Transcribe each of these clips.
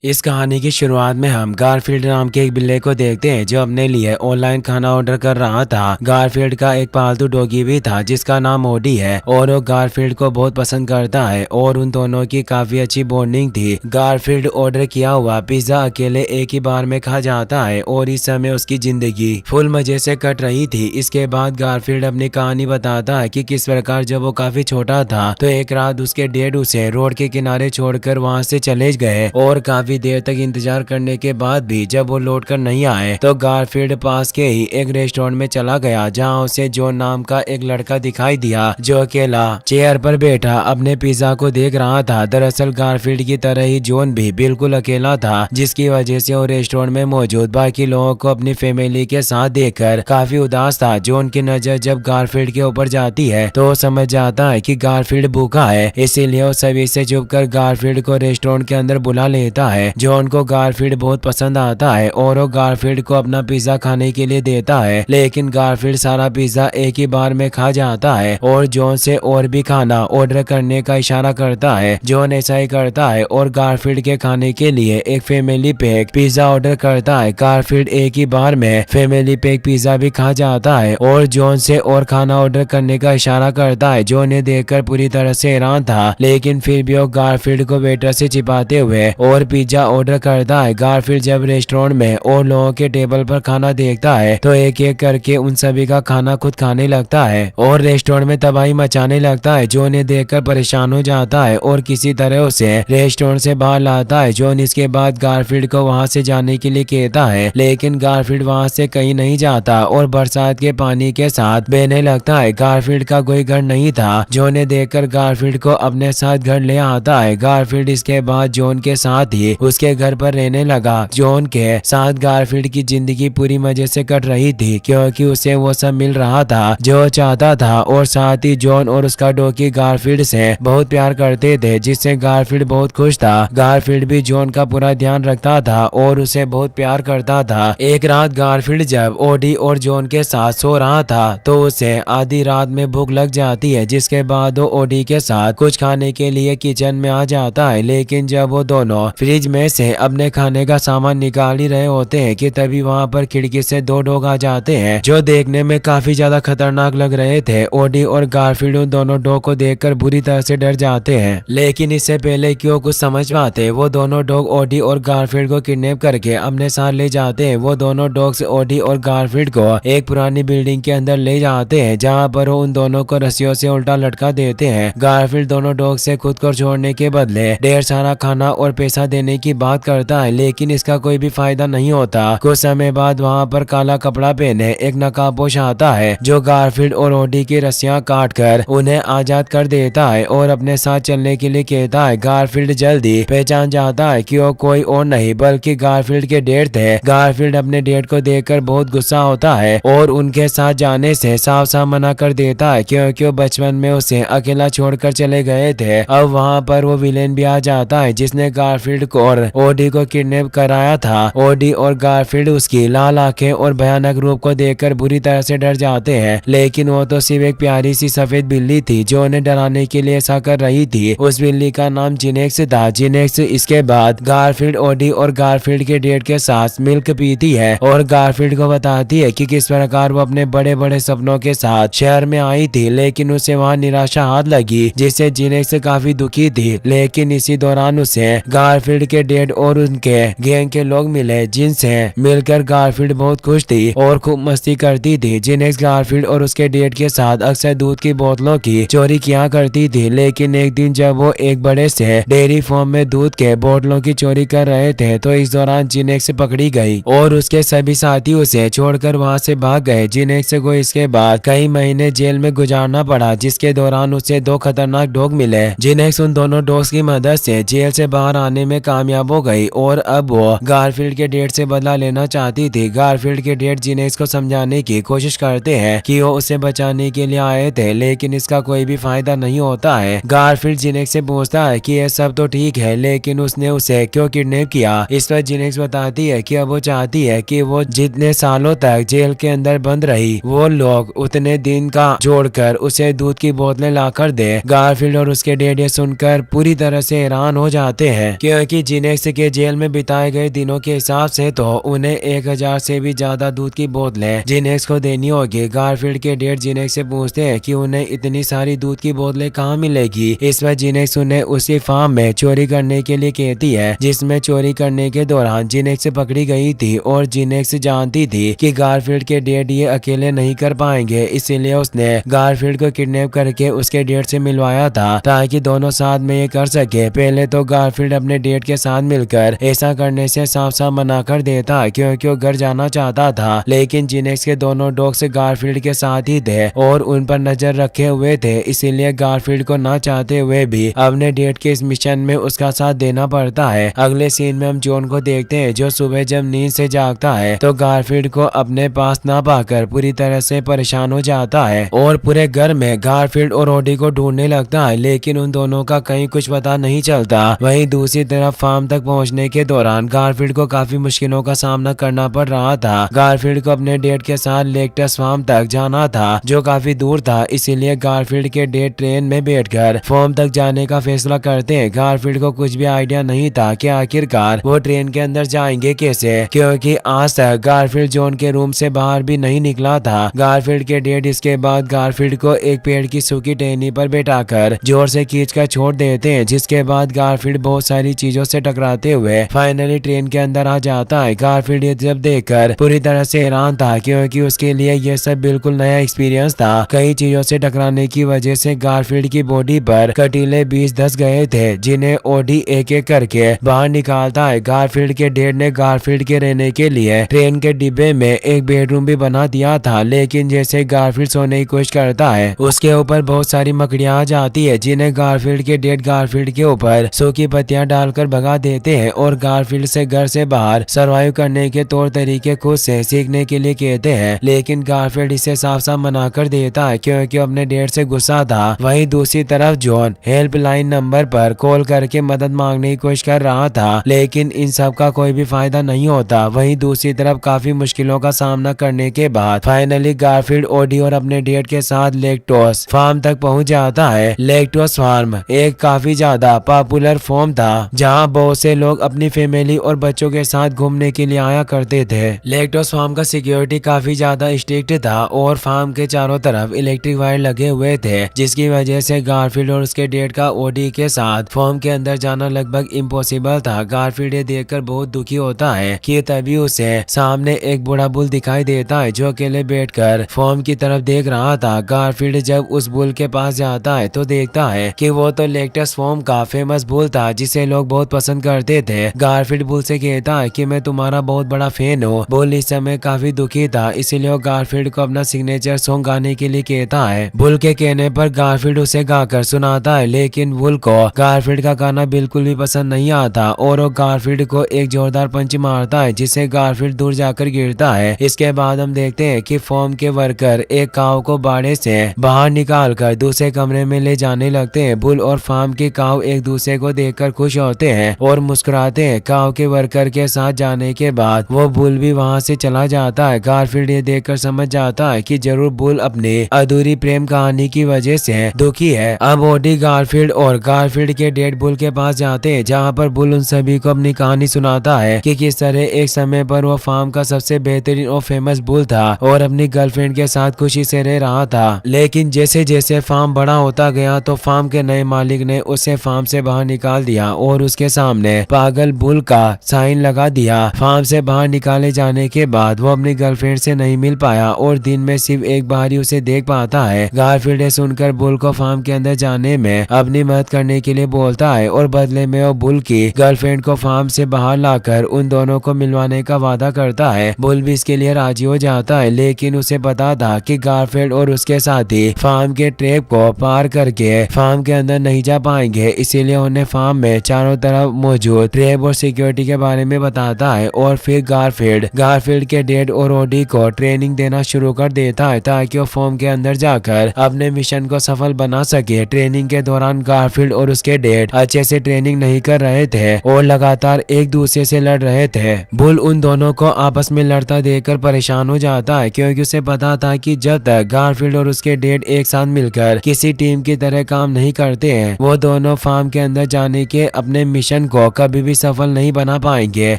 इस कहानी की शुरुआत में हम गारफील्ड नाम के एक बिल्ली को देखते हैं जो अपने लिए ऑनलाइन खाना ऑर्डर कर रहा था। गारफील्ड का एक पालतू डॉगी भी था जिसका नाम ओडी है और वो गारफील्ड को बहुत पसंद करता है और उन दोनों की काफी अच्छी बॉन्डिंग थी। गारफील्ड ऑर्डर किया हुआ पिज्जा अकेले एक ही बार में खा जाता है और इस समय उसकी जिंदगी फुल मजे से कट रही थी। इसके बाद गारफील्ड अपनी कहानी बताता है कि किस प्रकार जब वो काफी छोटा था तो एक रात उसके डैड उसे रोड के किनारे छोड़कर वहाँ से चले गए और काफी देर तक इंतजार करने के बाद भी जब वो लौट कर नहीं आए तो गारफील्ड पास के ही एक रेस्टोरेंट में चला गया जहां उसे जॉन नाम का एक लड़का दिखाई दिया जो अकेला चेयर पर बैठा अपने पिज्जा को देख रहा था। दरअसल गारफील्ड की तरह ही जॉन भी बिल्कुल अकेला था जिसकी वजह से वो रेस्टोरेंट में मौजूद बाकी लोगों को अपनी फैमिली के साथ देखकर काफी उदास था। जॉन की नजर जब गारफील्ड के ऊपर जाती है तो वो समझ जाता है कि गारफील्ड भूखा है, इसीलिए वो सभी से चुप कर गारफील्ड को रेस्टोरेंट के अंदर बुला लेता है। जॉन को गारफील्ड बहुत पसंद आता है और वो गारफील्ड को अपना पिज्जा खाने के लिए देता है, लेकिन गारफील्ड सारा पिज्जा एक ही बार में खा जाता है और जॉन से और भी खाना ऑर्डर करने का इशारा करता है। जॉन ऐसा ही करता है और गारफील्ड के खाने के लिए एक फैमिली पैक पिज्जा ऑर्डर करता है। गारफील्ड एक ही बार में फैमिली पैक पिज्जा भी खा जाता है और जॉन से और खाना ऑर्डर करने का इशारा करता है। जॉन ने देखकर पूरी तरह से हैरान था, लेकिन फिर भी वो गारफील्ड को वेटर से छिपाते हुए और पिज्जा ऑर्डर करता है। गारफील्ड जब रेस्टोरेंट में और लोगों के टेबल पर खाना देखता है तो एक एक करके उन सभी का खाना खुद खाने लगता है और रेस्टोरेंट में तबाही मचाने लगता है। जॉन ने देखकर परेशान हो जाता है और किसी तरह उसे रेस्टोरेंट से बाहर लाता है। जॉन इसके बाद गारफील्ड को वहां से जाने के लिए कहता है, लेकिन गारफील्ड वहां से कहीं नहीं जाता और बरसात के पानी के साथ बहने लगता है। गारफील्ड का कोई घर नहीं था। जॉन ने देखकर गारफील्ड को अपने साथ घर ले आता है। गारफील्ड इसके बाद जॉन के साथ ही उसके घर पर रहने लगा। जॉन के साथ गारफील्ड की जिंदगी पूरी मजे से कट रही थी क्योंकि उसे वो सब मिल रहा था जो चाहता था और साथ ही जॉन और उसका डॉगी गारफील्ड से बहुत प्यार करते थे जिससे गारफील्ड बहुत खुश था। गारफील्ड भी जॉन का पूरा ध्यान रखता था और उसे बहुत प्यार करता था। एक रात गारफील्ड जब ओडी और जॉन के साथ सो रहा था तो उसे आधी रात में भूख लग जाती है, जिसके बाद वो ओडी के साथ कुछ खाने के लिए किचन में आ जाता है। लेकिन जब वो दोनों फ्रिज में से अपने खाने का सामान निकाल ही रहे होते हैं कि तभी वहां पर खिड़की से दो डॉग आ जाते हैं जो देखने में काफी ज्यादा खतरनाक लग रहे थे। ओडी और गारफील्ड उन दोनों डॉग को देखकर बुरी तरह से डर जाते हैं, लेकिन इससे पहले कि वो कुछ समझ पाते वो दोनों डॉग ओडी और गारफील्ड को किडनैप करके अपने साथ ले जाते हैं। वो दोनों डॉग्स ओडी और गारफील्ड को एक पुरानी बिल्डिंग के अंदर ले जाते हैं जहाँ पर वो उन दोनों को रस्सियों से उल्टा लटका देते हैं। गारफील्ड दोनों डॉग से खुद को छोड़ने के बदले ढेर सारा खाना और पैसा देने की बात करता है, लेकिन इसका कोई भी फायदा नहीं होता। कुछ समय बाद वहाँ पर काला कपड़ा पहने एक नकाबपोश आता है जो गारफील्ड और ओडी की रस्सियां काट कर उन्हें आजाद कर देता है और अपने साथ चलने के लिए कहता है। गारफील्ड जल्दी पहचान जाता है कि वो कोई और नहीं बल्कि गारफील्ड के डैड थे। गारफील्ड अपने डैड को देखकर बहुत गुस्सा होता है और उनके साथ जाने से साफ साफ मना कर देता है क्योंकि वो बचपन में उसे अकेला छोड़कर चले गए थे। अब वहाँ पर वो विलेन भी आ जाता है जिसने गारफील्ड को और ओडी को किडनैप कराया था। ओडी और गारफील्ड उसकी लाल आंखें और भयानक रूप को देखकर बुरी तरह से डर जाते हैं, लेकिन वो तो सिर्फ एक प्यारी सी सफेद बिल्ली थी जो उन्हें डराने के लिए ऐसा कर रही थी। उस बिल्ली का नाम जिनेक्स था। जिनेक्स इसके बाद गारफील्ड ओडी और गारफील्ड के डैड के साथ मिल्क पीती है और गारफील्ड को बताती है कि किस प्रकार वो अपने बड़े बड़े सपनों के साथ शहर में आई थी, लेकिन उसे वहाँ निराशा हाथ लगी जिससे जिनेक्स काफी दुखी थी। लेकिन इसी दौरान उसे गारफील्ड के डैड और उनके गैंग के लोग मिले जिनसे मिलकर गारफील्ड बहुत खुश थी और खूब मस्ती करती थी। जिनेक्स गारफील्ड और उसके डैड के साथ अक्सर दूध की बोतलों की चोरी किया करती थी, लेकिन एक दिन जब वो एक बड़े से डेयरी फार्म में दूध के बोतलों की चोरी कर रहे थे तो इस दौरान जिनेक्स पकड़ी गई और उसके सभी साथी उसे छोड़कर वहां से भाग गए। जिनेक्स को इसके बाद कई महीने जेल में गुजारना पड़ा जिसके दौरान उसे दो खतरनाक डॉग मिले। जिनेक्स उन दोनों डॉग्स की मदद से जेल से बाहर आने में कामयाब हो गई और अब वो गारफील्ड के डैड से बदला लेना चाहती थी। गारफील्ड के डैड जिनेक्स को समझाने की कोशिश करते हैं कि वो उसे बचाने के लिए आए थे, लेकिन इसका कोई भी फायदा नहीं होता है। गारफील्ड जिनेक्स से पूछता है कि यह सब तो ठीक है, लेकिन उसने उसे क्यों किडनैप किया। इस पर जिनेक्स बताती है कि अब वो चाहती है कि वो जितने सालों तक जेल के अंदर बंद रही वो लोग उतने दिन का जोड़कर उसे दूध की बोतलें लाकर दे। गारफील्ड और उसके डैड ये सुनकर पूरी तरह से हैरान हो जाते हैं क्योंकि जिनेक्स के जेल में बिताए गए दिनों के हिसाब से तो उन्हें 1000 से भी ज्यादा दूध की बोतलें जिनेक्स को देनी होगी। गारफील्ड के डैड जिनेक्स से पूछते हैं कि उन्हें इतनी सारी दूध की बोतलें कहाँ मिलेगी। इस पर जिनेक्स उन्हें उसी फार्म में चोरी करने के लिए कहती है, जिसमें चोरी करने के दौरान जिनेक्स पकड़ी गई थी और जिनेक्स जानती थी कि गारफील्ड के डैड ये अकेले नहीं कर पाएंगे, इसीलिए उसने गारफील्ड को किडनैप करके उसके डैड से मिलवाया था ताकि दोनों साथ में ये कर सके। पहले तो गारफील्ड अपने डैड के साथ मिलकर ऐसा करने से साफ साफ मना कर देता क्योंकि वो घर जाना चाहता था, लेकिन जिनेक्स के दोनों डॉग्स गारफील्ड के साथ ही थे और उन पर नजर रखे हुए थे, इसीलिए गारफील्ड को ना चाहते हुए भी अपने डैड के इस मिशन में उसका साथ देना पड़ता है। अगले सीन में हम जॉन को देखते हैं जो सुबह जब नींद से जागता है तो गारफील्ड को अपने पास ना पाकर पूरी तरह से परेशान हो जाता है और पूरे घर में गारफील्ड और ओडी को ढूंढने लगता है, लेकिन उन दोनों का कहीं कुछ पता नहीं चलता। वहीं दूसरी तरफ फार्म तक पहुंचने के दौरान गारफील्ड को काफी मुश्किलों का सामना करना पड़ रहा था। गारफील्ड को अपने डैड के साथ लेक्टस फार्म तक जाना था जो काफी दूर था, इसीलिए गारफील्ड के डैड ट्रेन में बैठकर फार्म तक जाने का फैसला करते हैं। गारफील्ड को कुछ भी आइडिया नहीं था कि आखिरकार वो ट्रेन के अंदर जाएंगे कैसे, क्योंकि आज तक गारफील्ड जॉन के रूम से बाहर भी नहीं निकला था। गारफील्ड के डैड इसके बाद गारफील्ड को एक पेड़ की सूखी टहनी पर बैठाकर जोर से खींचकर छोड़ देते हैं, जिसके बाद गारफील्ड बहुत सारी चीजों से टकराते हुए फाइनली ट्रेन के अंदर आ जाता है। गारफील्ड ये जब देखकर पूरी तरह से हैरान था क्योंकि उसके लिए यह सब बिल्कुल नया एक्सपीरियंस था। कई चीजों से टकराने की वजह से गारफील्ड की बॉडी पर कटीले बीज धस गए थे, जिन्हें ओडी एक एक करके बाहर निकालता है। गारफील्ड के डैड ने गारफील्ड के रहने के लिए ट्रेन के डिब्बे में एक बेडरूम भी बना दिया था, लेकिन जैसे गारफील्ड सोने की कोशिश करता है उसके ऊपर बहुत सारी मकड़ियां आ जाती है, जिन्हें गारफील्ड के डैड गारफील्ड के ऊपर सूखी पत्तियां डालकर भगा देते हैं और गारफील्ड से घर से बाहर सरवाइव करने के तौर तरीके खुद से सीखने के लिए कहते हैं, लेकिन गारफील्ड इसे साफ साफ मना कर देता है क्योंकि अपने डैड से गुस्सा था। वहीं दूसरी तरफ जॉन हेल्पलाइन नंबर पर कॉल करके मदद मांगने की कोशिश कर रहा था, लेकिन इन सब का कोई भी फायदा नहीं होता। वहीं दूसरी तरफ काफी मुश्किलों का सामना करने के बाद फाइनली गारफील्ड ओडी और अपने डैड के साथ लेक्टोस फार्म तक पहुंच जाता है। लेक्टोस फार्म एक काफी ज्यादा पॉपुलर फार्म था जहां बहुत से लोग अपनी फैमिली और बच्चों के साथ घूमने के लिए आया करते थे। लेक्टोस फार्म का सिक्योरिटी काफी ज्यादा स्ट्रिक्ट था और फार्म के चारों तरफ इलेक्ट्रिक वायर लगे हुए थे, जिसकी वजह से गारफील्ड और उसके डैड का ओडी के साथ फार्म के अंदर जाना लगभग इम्पॉसिबल था। गारफील्ड ये देखकर बहुत दुखी होता है कि तभी उसे सामने एक बूढ़ा बुल दिखाई देता है जो अकेले बैठकर फार्म की तरफ देख रहा था। गारफील्ड जब उस बुल के पास जाता है तो देखता है कि वो तो लेक्टस फार्म का फेमस बुल था जिसे लोग बहुत पसंद करते थे। गारफील्ड बुल से कहता है कि मैं तुम्हारा बहुत बड़ा फैन हूँ। बुल इस समय काफी दुखी था, इसीलिए वो गारफील्ड को अपना सिग्नेचर सॉन्ग गाने के लिए कहता है। बुल के कहने पर गारफील्ड उसे गाकर सुनाता है, लेकिन बुल को गारफील्ड का गाना बिल्कुल भी पसंद नहीं आता और वो गारफील्ड को एक जोरदार पंच मारता है जिससे गारफील्ड दूर जाकर गिरता है। इसके बाद हम देखते हैं कि फार्म के वर्कर एक काव को बाड़े से बाहर निकालकर दूसरे कमरे में ले जाने लगते हैं। बुल और फार्म के काव एक दूसरे को देखकर खुश होते हैं और मुस्कुराते हैं। काव के वर्कर के साथ जाने के बाद वो बुल भी वहां से चला जाता है। गारफील्ड ये देखकर समझ जाता है कि जरूर बुल अपनी अधूरी प्रेम कहानी की वजह से दुखी है। अब ओडी गारफील्ड और गारफील्ड के डैड बुल के पास जाते हैं, जहाँ पर बुल उन सभी को अपनी कहानी सुनाता है कि किस तरह एक समय पर वो फार्म का सबसे बेहतरीन और फेमस बुल था और अपनी गर्लफ्रेंड के साथ खुशी से रह रहा था, लेकिन जैसे जैसे फार्म बड़ा होता गया तो फार्म के नए मालिक ने उसे फार्म से बाहर निकाल दिया और उसके सामने पागल बुल का साइन लगा दिया। फार्म से बाहर निकाले जाने के बाद वो अपनी गर्लफ्रेंड से नहीं मिल पाया और दिन में सिर्फ एक बार ही उसे देख पाता है। गारफील्ड सुनकर बुल को फार्म के अंदर जाने में अपनी मदद करने के लिए बोलता है और बदले में वो बुल की गर्लफ्रेंड को फार्म से बाहर लाकर उन दोनों को मिलवाने का वादा करता है। बुल भी इसके लिए राजी हो जाता है, लेकिन उसे पता था कि गारफील्ड और उसके साथी फार्म के ट्रैप को पार करके फार्म के अंदर नहीं जा पाएंगे, इसीलिए उन्हें फार्म में चारों तरफ मौजूद ट्रैप और सिक्योरिटी के बारे में बताता है और फिर गारफील्ड के डैड और ओडी को ट्रेनिंग देना शुरू कर देता है ताकि वो फार्म के अंदर जाकर अपने मिशन को सफल बना सके। ट्रेनिंग के दौरान गारफील्ड और उसके डैड अच्छे से ट्रेनिंग नहीं कर रहे थे और लगातार एक दूसरे से लड़ रहे थे। बुल उन दोनों को आपस में लड़ता देखकर परेशान हो जाता है क्योंकि उसे पता था कि जब तक गारफील्ड और उसके डैड एक साथ मिलकर किसी टीम की तरह काम नहीं करते हैं वो दोनों फार्म के अंदर जाने के अपने मिशन मिशन को कभी भी सफल नहीं बना पाएंगे,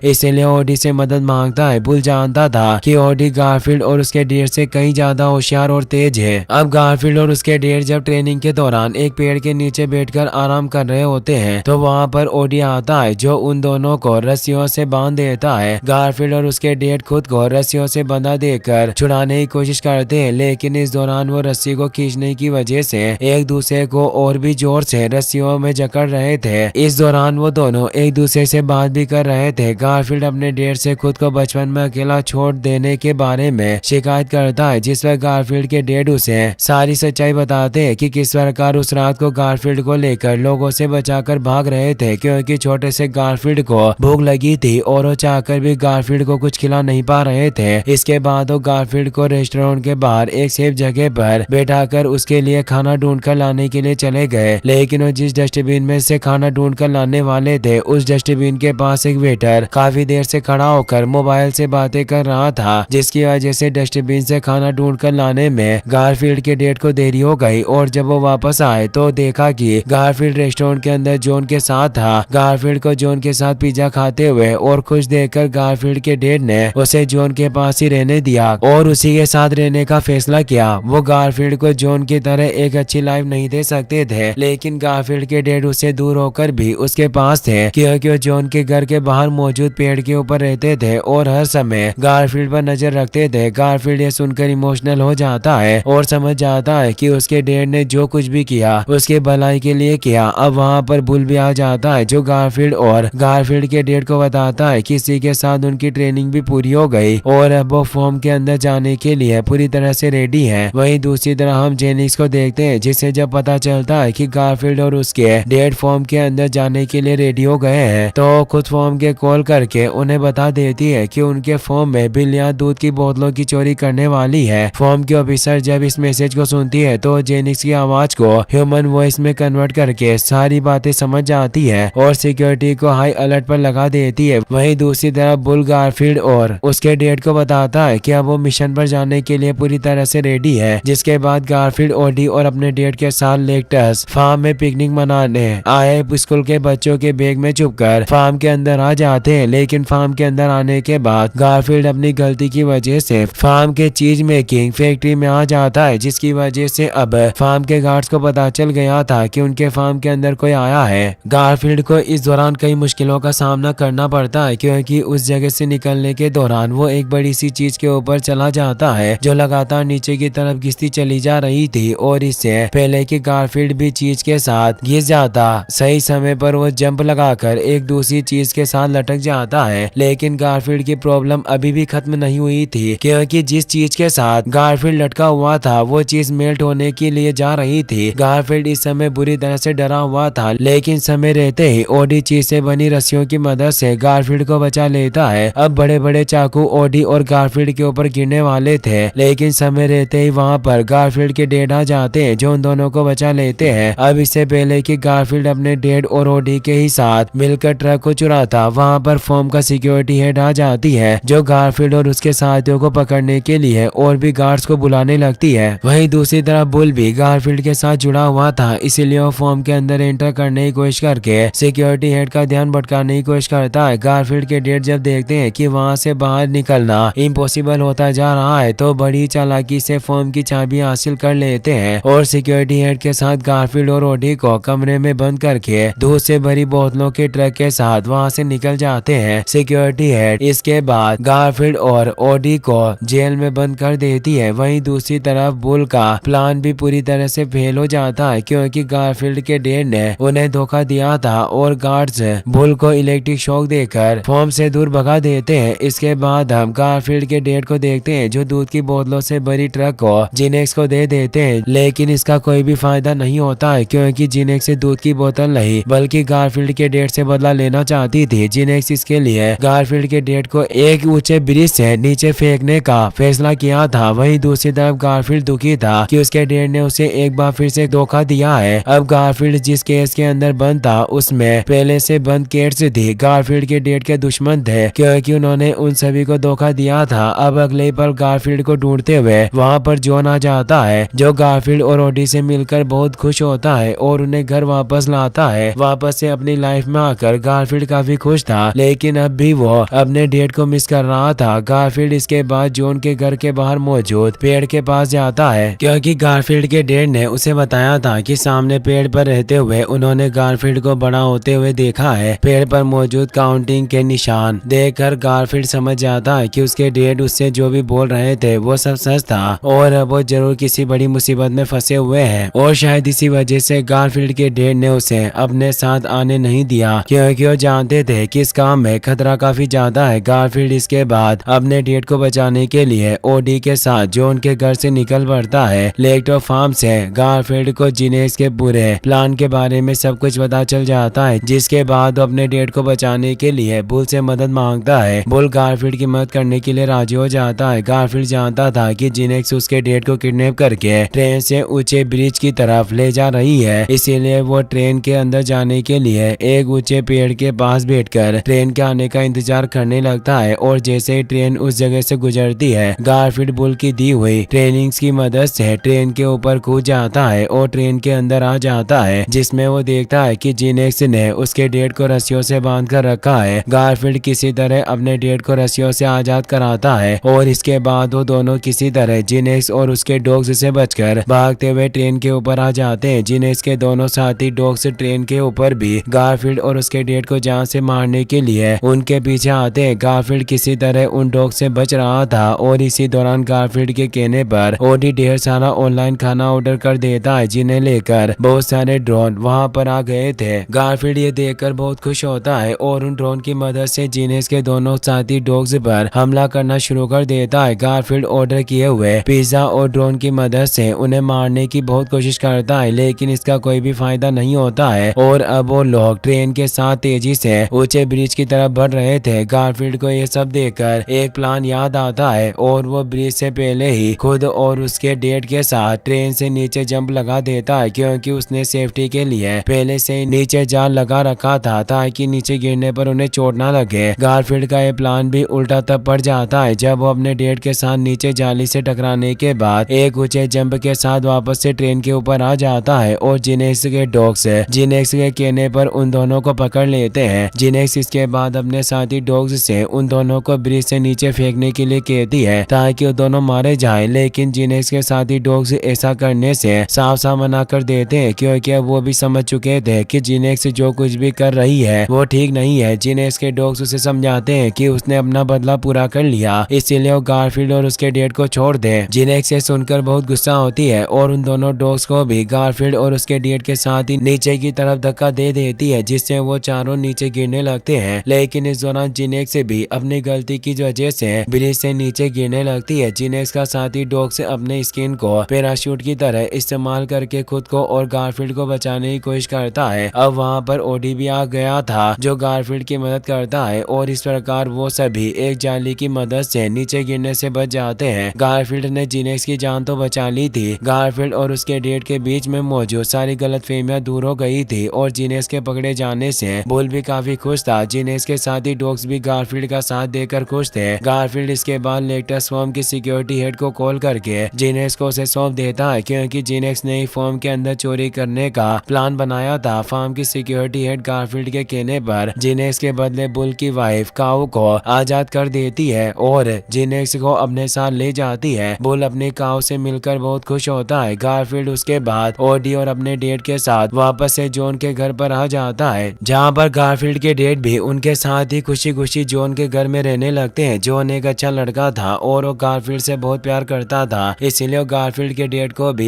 इसीलिए ओडी से मदद मांगता है। बुल जानता था कि ओडी गारफील्ड और उसके डेड से कहीं ज्यादा होशियार और तेज है। अब गारफील्ड और उसके डेड जब ट्रेनिंग के दौरान एक पेड़ के नीचे बैठकर आराम कर रहे होते हैं तो वहाँ पर ओडी आता है जो उन दोनों को रस्सियों से बांध देता है। गारफील्ड और उसके डेड खुद को रस्सियों से बंधा देकर छुड़ाने की कोशिश करते हैं, लेकिन इस दौरान वो रस्सी को खींचने की वजह से एक दूसरे को और भी जोर से रस्सियों में जकड़ रहे थे। इस दौरान वो दोनों एक दूसरे से बात भी कर रहे थे। गारफील्ड अपने डेड से खुद को बचपन में अकेला छोड़ देने के बारे में शिकायत करता है, जिस पर गारफील्ड के डेड उसे सारी सच्चाई बताते हैं कि किस प्रकार उस रात को गारफील्ड को लेकर लोगों से बचाकर भाग रहे थे, क्योंकि छोटे से गारफील्ड को भूख लगी थी और वो चाहकर भी गारफील्ड को कुछ खिला नहीं पा रहे थे। इसके बाद वो गारफील्ड को रेस्टोरेंट के बाहर एक सेफ जगह पर बैठाकर उसके लिए खाना ढूंढ कर लाने के लिए चले गए, लेकिन वो जिस डस्टबिन में से खाना ढूंढ कर लाने वाले थे उस डस्टबिन के पास एक वेटर काफी देर से खड़ा होकर मोबाइल से बातें कर रहा था, जिसकी वजह से डस्टबिन से खाना ढूंढ कर लाने में गारफील्ड के डेट को देरी हो गई। और जब वो वापस आए तो देखा कि गारफील्ड रेस्टोरेंट के अंदर जॉन के साथ था। गारफील्ड को जॉन के साथ पिज्जा खाते हुए और खुश देखकर गारफील्ड के डेड ने उसे जॉन के पास ही रहने दिया और उसी के साथ रहने का फैसला किया। वो गारफील्ड को जॉन की तरह एक अच्छी लाइफ नहीं दे सकते थे, लेकिन गारफील्ड के डेड उससे दूर होकर भी उसके पास थे, क्योंकि वो जॉन के घर के बाहर मौजूद पेड़ के ऊपर रहते थे और हर समय गारफील्ड पर नजर रखते थे। गारफील्ड ये सुनकर इमोशनल हो जाता है और समझ जाता है कि उसके डेड ने जो कुछ भी किया उसके भलाई के लिए किया। अब वहाँ पर बुल भी आ जाता है जो गारफील्ड और गारफील्ड के डेड को बताता है कि इसी के साथ उनकी ट्रेनिंग भी पूरी हो गई और अब वो फॉर्म के अंदर जाने के लिए पूरी तरह से रेडी है। वहीं दूसरी तरह हम जेनिक्स को देखते हैं, जिसे जब पता चलता है कि गारफील्ड और उसके डेड फॉर्म के अंदर जाने के लिए रेडी हो गए हैं तो खुद फॉर्म के कॉल करके उन्हें बता देती है कि उनके फॉर्म में बिलियां दूध की बोतलों की चोरी करने वाली है। फॉर्म की ऑफिसर जब इस मैसेज को सुनती है तो जेनिक्स की आवाज को ह्यूमन वॉइस में कन्वर्ट करके सारी बातें समझ जाती है और सिक्योरिटी को हाई अलर्ट पर लगा देती है। वहीं दूसरी तरफ बुल गारफील्ड और उसके डेड को बताता है कि अब वो मिशन पर जाने के लिए पूरी तरह से रेडी है। जिसके बाद गारफील्ड ओडी और अपने डेड के साथ लेक्टस फार्म में पिकनिक मनाने आए स्कूल के बच्चों के बैग में छुपकर फार्म के अंदर आ जाते हैं, लेकिन फार्म के अंदर आने के बाद गारफील्ड अपनी गलती की वजह से फार्म के चीज मेकिंग फैक्ट्री में आ जाता है, जिसकी वजह से अब फार्म के गार्ड्स को पता चल गया था कि उनके फार्म के अंदर कोई आया है। गारफील्ड को इस दौरान कई मुश्किलों का सामना करना पड़ता है, क्योंकि उस जगह से निकलने के दौरान वो एक बड़ी सी चीज के ऊपर चला जाता है जो लगातार नीचे की तरफ घिसती चली जा रही थी और इससे पहले कि गारफील्ड भी चीज के साथ घिस जाता सही समय पर वो जंप लगाकर एक दूसरी चीज के साथ लटक जाता है। लेकिन गारफील्ड की प्रॉब्लम अभी भी खत्म नहीं हुई थी, क्योंकि जिस चीज के साथ गारफील्ड लटका हुआ था वो चीज मेल्ट होने के लिए जा रही थी। गारफील्ड इस समय बुरी तरह से डरा हुआ था, लेकिन समय रहते ही ओडी चीज से बनी रस्सियों की मदद से गारफील्ड को बचा लेता है। अब बड़े बड़े चाकू ओडी और गारफील्ड के ऊपर गिरने वाले थे, लेकिन समय रहते ही वहाँ पर गारफील्ड के डेड आ जाते हैं जो उन दोनों को बचा लेते हैं। अब इससे पहले कि गारफील्ड अपने डेड और ओडी के ही साथ मिलकर ट्रक को चुराता, वहाँ पर फॉर्म का सिक्योरिटी हेड आ जाती है जो गारफील्ड और उसके साथियों को पकड़ने के लिए और भी गार्ड्स को बुलाने लगती है। वहीं दूसरी तरफ बुल भी गारफील्ड के साथ जुड़ा हुआ था, इसीलिए वो फॉर्म के अंदर एंटर करने की कोशिश करके सिक्योरिटी हेड का ध्यान भटकाने की कोशिश करता है। गारफील्ड के डेड जब देखते हैं कि वहाँ से बाहर निकलना इम्पॉसिबल होता जा रहा है तो बड़ी चालाकी से फॉर्म की चाबी हासिल कर लेते हैं और सिक्योरिटी हेड के साथ गारफील्ड और ओडी को कमरे में बंद करके दूध से भरी बोतलों के ट्रक के साथ वहाँ से निकल जाते हैं। सिक्योरिटी हेड इसके बाद गारफील्ड और ओडी को जेल में बंद कर देती है। वहीं दूसरी तरफ बुल का प्लान भी पूरी तरह से फेल हो जाता है, क्योंकि गारफील्ड के डेड ने उन्हें धोखा दिया था और गार्ड्स बुल को इलेक्ट्रिक शॉक देकर फॉर्म से दूर भगा देते हैं। इसके बाद हम गारफील्ड के डेड को देखते हैं जो दूध की बोतलों से भरी ट्रक को जिनेक्स को दे देते हैं, लेकिन इसका कोई भी फायदा नहीं होता है, क्योंकि जिनेक्स से दूध की बोतल नहीं बल्कि गारफील्ड के डेड से बदला लेना चाहती थी। जिनेक्स इसके लिए गारफील्ड के डेड को एक ऊंचे ब्रिज से नीचे फेंकने का फैसला किया था। वहीं दूसरी तरफ गारफील्ड दुखी था कि उसके डेड ने उसे एक बार फिर से धोखा दिया है। अब गारफील्ड जिस केस के अंदर बंद था उसमें पहले से बंद केट्स थी गारफील्ड के डेड के दुश्मन थे, क्योंकि उन्होंने उन सभी को धोखा दिया था। अब अगले पल गारफील्ड को ढूंढते हुए वहाँ पर जॉन आ जाता है जो गारफील्ड और ओडी से मिलकर बहुत खुश होता है और उन्हें घर वापस लाता है, वापस से अपनी लाइफ लाइफ में आकर गारफील्ड काफी खुश था, लेकिन अब भी वो अपने डेट को मिस कर रहा था। गारफील्ड इसके बाद जॉन के घर के बाहर मौजूद पेड़ के पास जाता है, क्योंकि गारफील्ड के डैड ने उसे बताया था कि सामने पेड़ पर रहते हुए उन्होंने गारफील्ड को बड़ा होते हुए देखा है। पेड़ पर मौजूद काउंटिंग के निशान देखकर गारफील्ड समझ जाता है कि उसके डैड उससे जो भी बोल रहे थे वो सब सच था और वो जरूर किसी बड़ी मुसीबत में फंसे हुए हैं, और शायद इसी वजह से गारफील्ड के डैड ने उसे अपने साथ आने नहीं दिया, क्योंकि वो जानते थे कि इस काम में खतरा काफी ज्यादा है। गारफील्ड इसके बाद अपने डैड को बचाने के लिए ओडी के साथ जॉन के घर से निकल पड़ता है। लेकटॉप फार्म से गारफील्ड को जिनेक्स के बुरे प्लान के बारे में सब कुछ पता चल जाता है, जिसके बाद वो अपने डैड को बचाने के लिए बुल से मदद मांगता है। बुल गारफील्ड की मदद करने के लिए राजी हो जाता है। गारफील्ड जानता था कि जिनेक्स उसके डैड को किडनैप करके ट्रेन से ऊंचे ब्रिज की तरफ ले जा रही है, इसीलिए वो ट्रेन के अंदर जाने के लिए एक ऊंचे पेड़ के पास बैठकर ट्रेन के आने का इंतजार करने लगता है। और जैसे ही ट्रेन उस जगह से गुजरती है, गारफील्ड बुल की दी हुई ट्रेनिंग्स की मदद से ट्रेन के ऊपर कूद जाता है और ट्रेन के अंदर आ जाता है, जिसमें वो देखता है कि जिनेक्स ने उसके डैड को रस्सियों से बांध कर रखा है। गारफील्ड किसी तरह अपने डैड को रस्सियों से आजाद कराता है और इसके बाद वो दोनों किसी तरह जिनेक्स और उसके डॉग्स से बचकर भागते हुए ट्रेन के ऊपर आ जाते हैं। जिनेक्स के दोनों साथी डॉग्स ट्रेन के ऊपर भी गारफील्ड और उसके डैड को जान से मारने के लिए उनके पीछे आते हैं। गारफील्ड किसी तरह उन डॉग से बच रहा था और इसी दौरान गारफील्ड के कहने पर ओडी ढेर सारा ऑनलाइन खाना ऑर्डर कर देता है, जिन्हें लेकर बहुत सारे ड्रोन वहां पर आ गए थे। गारफील्ड ये देखकर बहुत खुश होता है और उन ड्रोन की मदद से जिनेक्स के दोनों साथी डॉग्स पर हमला करना शुरू कर देता है। गारफील्ड ऑर्डर किए हुए पिज्जा और ड्रोन की मदद से उन्हें मारने की बहुत कोशिश करता है, लेकिन इसका कोई भी फायदा नहीं होता है और अब वो लोग ट्रेन के साथ तेजी से ऊंचे ब्रिज की तरफ बढ़ रहे थे। गारफील्ड को ये सब देखकर एक प्लान याद आता है और वो ब्रिज से पहले ही खुद और उसके डैड के साथ ट्रेन से नीचे जंप लगा देता है, क्योंकि उसने सेफ्टी के लिए पहले से नीचे जाल लगा रखा था ताकि नीचे गिरने पर उन्हें चोट ना लगे। गारफील्ड का ये प्लान भी उल्टा तब पड़ जाता है जब वो अपने डैड के साथ नीचे जाली से टकराने के बाद एक ऊंचे जंप के साथ वापस से ट्रेन के ऊपर आ जाता है और जिनेक्स के डॉग्स जिनेक्स के कहने पर उन दोनों को पकड़ लेते हैं। जिनेक्स इसके बाद अपने साथी डॉग्स से उन दोनों को ब्रिज से नीचे फेंकने के लिए कहती है ताकि वो दोनों मारे जाएं, लेकिन जिनेक्स के साथी डॉग्स ऐसा करने से साफ साफ मना कर देते हैं, क्योंकि वो भी समझ चुके थे कि जिनेक्स जो कुछ भी कर रही है वो ठीक नहीं है। जिनेक्स के डॉग्स उसे समझाते हैं कि उसने अपना बदला पूरा कर लिया, इसीलिए वो गारफील्ड और उसके डैड को छोड़ दे। जिनेक्स से सुनकर बहुत गुस्सा होती है और उन दोनों डॉग्स को भी गारफील्ड और उसके डैड के साथ ही नीचे की तरफ धक्का दे देती है, जिससे वो चारों नीचे गिरने लगते हैं। लेकिन इस दौरान जिनेक्स भी अपनी गलती की वजह से ब्रिज से नीचे गिरने लगती है। जिनेक्स का साथी डॉग्स अपने स्किन को पैराशूट की तरह इस्तेमाल करके खुद को और गारफील्ड को बचाने की कोशिश करता है। अब वहाँ पर ओडी भी आ गया था जो गारफील्ड की मदद करता है और इस प्रकार वो सभी एक जाली की मदद से नीचे गिरने से बच जाते हैं। गारफील्ड ने जिनेक्स की जान तो बचा ली थी। गारफील्ड और उसके डैड के बीच में मौजूद सारी गलतफहमियां दूर हो गई थी और जिनेक्स के पकड़े जाने से बुल भी काफी खुश था। जिनेक्स के साथी डॉग्स भी गारफील्ड का साथ देकर खुश थे। गारफील्ड इसके बाद लेक्टस फॉर्म की सिक्योरिटी हेड को कॉल करके जिनेक्स को उसे सौंप देता है, क्योंकि जिनेक्स ने फॉर्म के अंदर चोरी करने का प्लान बनाया था। फार्म की सिक्योरिटी हेड गारफील्ड के कहने पर जिनेक्स के बदले बुल की वाइफ काऊ को आजाद कर देती है और जिनेक्स को अपने साथ ले जाती है। बुल अपनी काऊ से मिलकर बहुत खुश होता है। गारफील्ड उसके बाद ओडी और अपने डैड के साथ वापस से जॉन के घर पर आ जाता है, जहां पर गारफील्ड के डैड भी उनके साथ ही खुशी खुशी जॉन के घर में रहने लगते हैं। जॉन एक अच्छा लड़का था और वो गारफील्ड से बहुत प्यार करता था, इसीलिए गारफील्ड के डैड को भी